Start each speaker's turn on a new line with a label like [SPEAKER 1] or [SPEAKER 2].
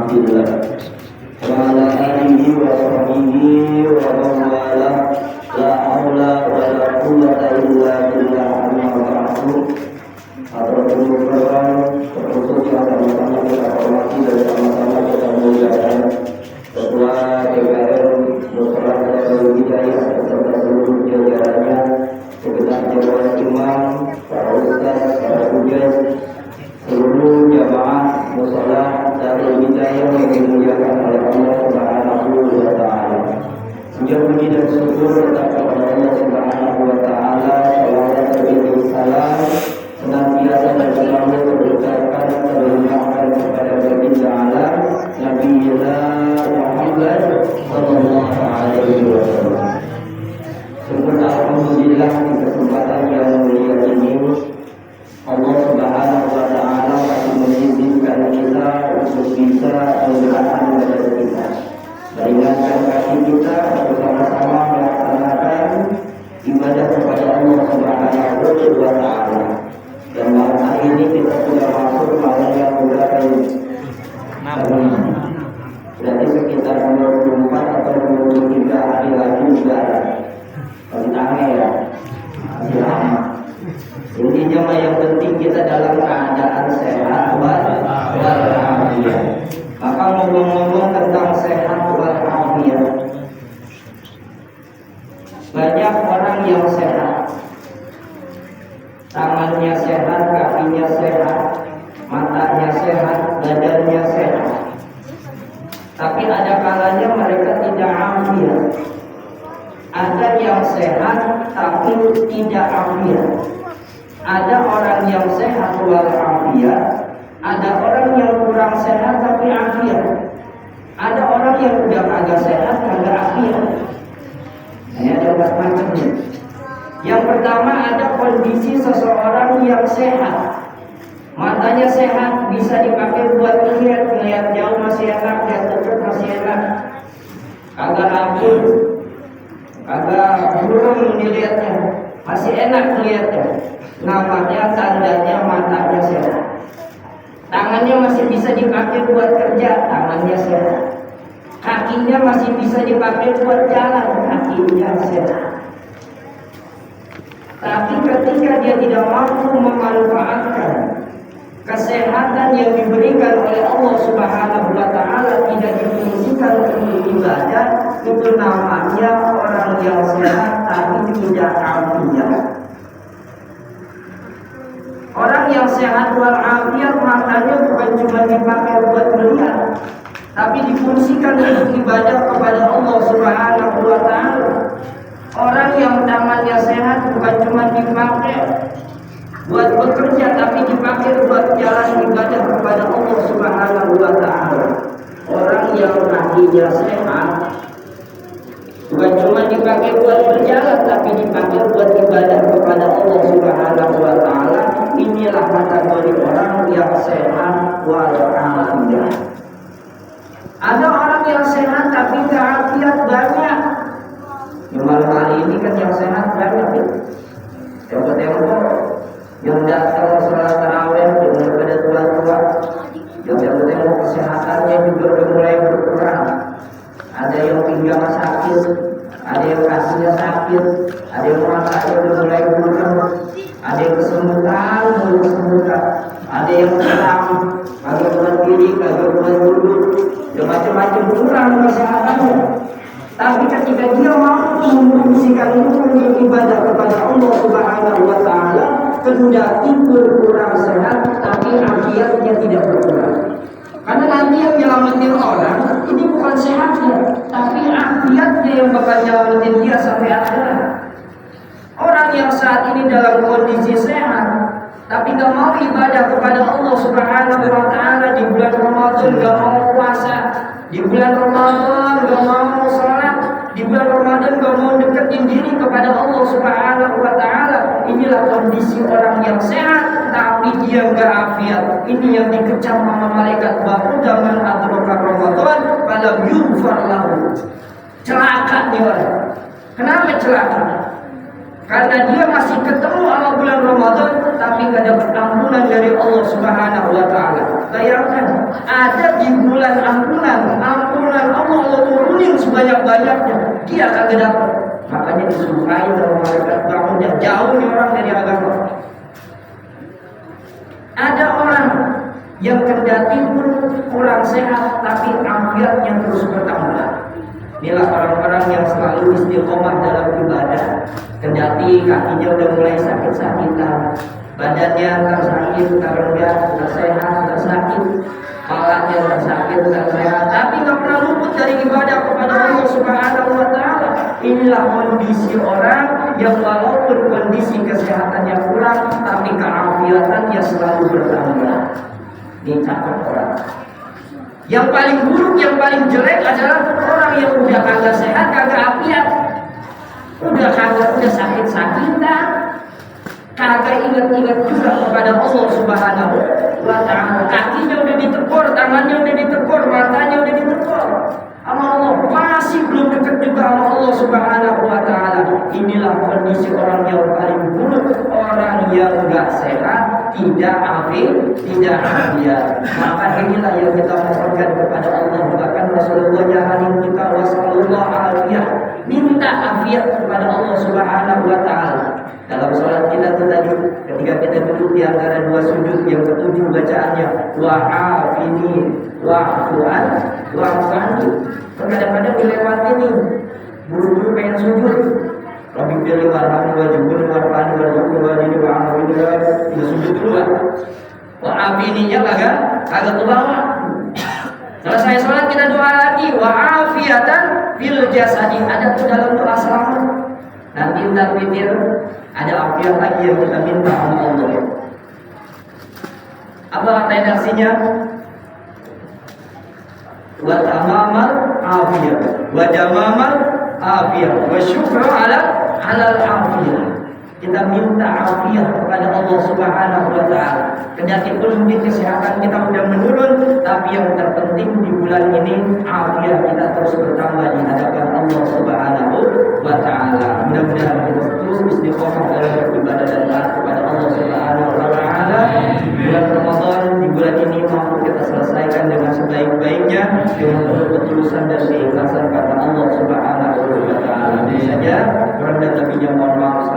[SPEAKER 1] Abdillah wa ala alihi wa sahbihi wa man wala la haula wa la quwwata illa billah amma ba'du. Terkhusus yang sama-sama kita hormati dan sama-sama kita muliakan Ketua DPR Musyawarah Daerah Hidayah beserta seluruh jajarannya, segenap dewan imam, para ustaz, para hujas, seluruh jamaah musyawarah Daerah Hidayah yang dimuliakan oleh Allah Subhanahu wa taala. Sejak puji dan syukur tetap kepada Allah Subhanahu wa taala, salawat dan salam senantiasa dan selalu terucapkan terlimpahkan kepada baginda alam Nabi Muhammad sallallahu alaihi wasallam. Syukur alhamdulillah di kesempatan yang mulia ini Allah Subhanahu wa taala masih mengizinkan kita untuk bisa menggerakkan badan kita, meringankan kaki kita bersama-sama melaksanakan ibadah kepada Allah Subhanahu wa taala. Dan malam hari ini kita sudah masuk malam yang berapa ini? Berarti sekitar 24 atau 23 hari lagi sudah masih tangan ya, masih lama. Intinya yang penting kita dalam keadaan sehat walafiat. Maka ngomong-ngomong tentang sehat walafiat, banyak orang yang sehat, tangannya sehat, kakinya sehat, matanya sehat, badannya sehat. Tapi ada kalanya mereka tidak afiat. Ada yang sehat tapi tidak afiat. Ada orang yang sehat walafiat, ada orang yang kurang sehat tapi afiat. Ada orang yang udah kagak sehat, kagak afiat. Ini ada macam-macamnya. Yang pertama ada kondisi seseorang yang sehat. Matanya sehat, bisa dipakai buat ngeliat jauh masih enak, lihat dekat masih enak. Kagak rapuh, kagak burung dilihatnya, masih enak ngeliatnya. Namanya tandanya matanya sehat. Tangannya masih bisa dipakai buat kerja, tangannya sehat. Kakinya masih bisa dipakai buat jalan, kakinya sehat. Tapi ketika dia tidak mampu memanfaatkan kesehatan yang diberikan oleh Allah Subhanahu wa taala, tidak difungsikan untuk ibadah, itu namanya orang yang sehat tapi tidak afiat. Orang yang sehat walafiat matanya bukan cuma dipakai buat melihat, tapi difungsikan untuk ibadah kepada Allah Subhanahu wa taala. Orang yang tangannya sehat bukan cuma dipakai buat bekerja, tapi dipakai buat jalan ibadah kepada Allah Subhanahu wa taala. Orang yang kakinya sehat bukan cuma dipakai buat berjalan, tapi dipakai buat ibadah kepada Allah Subhanahu wa taala. Inilah kategori orang yang sehat walafiat. Ada orang yang sehat tapi keafiat banyak. Malam hari ini kan yang sehat banyak ya. Tempo-tempo yang datang sholat tarawih dengan pada tua-tua, yang tempo-tempo kesehatannya juga udah mulai berkurang. Ada yang pinggang sakit, ada yang kakinya sakit, ada yang matanya udah mulai burem, ada yang kesemutan, ada yang keram, kagak buat kiri, kagak buat dulu, ya macam-macam kurang kesehatannya. Tapi ketika dia mampu memfungsikan itu untuk ibadah kepada Allah Subhanahu wa taala, kendati berkurang sehat, tapi afiatnya tidak berkurang. Karena nanti yang nyelamatin orang ini bukan sehatnya, tapi afiatnya yang bakal nyelamatin dia sampai akhirat. Orang yang saat ini dalam kondisi sehat, tapi gak mau ibadah kepada Allah Subhanahu wa taala di bulan Ramadan, gak mau puasa, di bulan Ramadan gak mau sholat, di bulan Ramadan gak mau deketin diri kepada Allah Subhanahu wa taala. Inilah kondisi orang yang sehat tapi dia gak afiat. Ini yang dikecam sama malaikat, bahwa zaman adraka Ramadan falam yughfar lahu. Celaka nih orang. Kenapa celaka? Karena dia masih ketemu sama bulan Ramadan, tapi gak dapat ampunan dari Allah Subhanahu wa Ta'ala. Bayangkan, ada di bulan ampunan Allah turunin sebanyak-banyaknya, dia kagak dapat. Makanya disukai oleh malaikat bangunnya, jauh nih orang dari agama. Ada orang yang kendati pun kurang sehat, tapi afiatnya terus bertambah. Inilah orang-orang yang selalu istiqomah dalam ibadah. Kendati kakinya udah mulai sakit-sakitan, badannya tersakit, terendah, tersehat, tersakit, kepalanya tersakit, tersehat, tapi nggak pernah luput dari ibadah kepada Allah Subhanahu wa Ta'ala. Inilah kondisi orang yang walaupun kondisi kesehatannya kurang, tapi keafiatannya selalu bertambah. Ini cakap orang. Yang paling buruk, yang paling jelek adalah orang yang udah kagak sehat, kagak afiat, udah sakit-sakitan, kagak ingat-ingat juga kepada Allah Subhanahu wa Ta'ala. Kakinya udah ditekor, tangannya udah ditekor, matanya udah ditekor sama Allah, masih belum dekat juga sama Allah Subhanahu wa Ta'ala. Inilah kondisi orang yang paling buruk, orang yang enggak sehat, tidak afiat. Maka inilah yang kita mohonkan kepada Allah. Bahkan Rasulullah nyaranin kita wasallallahu alaihi, minta afiat kepada Allah Subhanahu wa Ta'ala. Dalam sholat kita tuh tadi, ketika kita duduk di antara dua sujud, yang ketujuh bacaannya wa'afini wa'afu'an wa'afu'an. Kadang-kadang dilewati nih, buru-buru pengen sujud. Rabbi pilih warham wajibun warfani warzuqni wajini wa'amini ya sujud dulu lah. Wa'afininya kagak kebawa. Selesai sholat kita doa lagi wa'afiatan fil jasadi. Ada tuh dalam doa selamat. Nanti ntar witir ada afiat lagi yang kita minta sama Allah. Apa redaksinya? Wa tamamal afiyah, wa jamamal afiyah, wa syukra ala afiyah. Kita minta afiat kepada Allah Subhanahu wa Ta'ala. Kendati pun mungkin kesehatan kita sudah menurun, tapi yang terpenting di bulan ini afiat kita terus bertambah di hadapan Allah Subhanahu wa Ta'ala. Mudah-mudahan kita terus istiqomah dalam beribadah dan taat kepada Allah Subhanahu wa Ta'ala. Bulan Ramadan di bulan ini mampu kita selesaikan dengan sebaik-baiknya, dengan penuh ketulusan dan keikhlasan karena Allah Subhanahu wa Ta'ala. Ini saja, kurang dan lebihnya mohon maaf.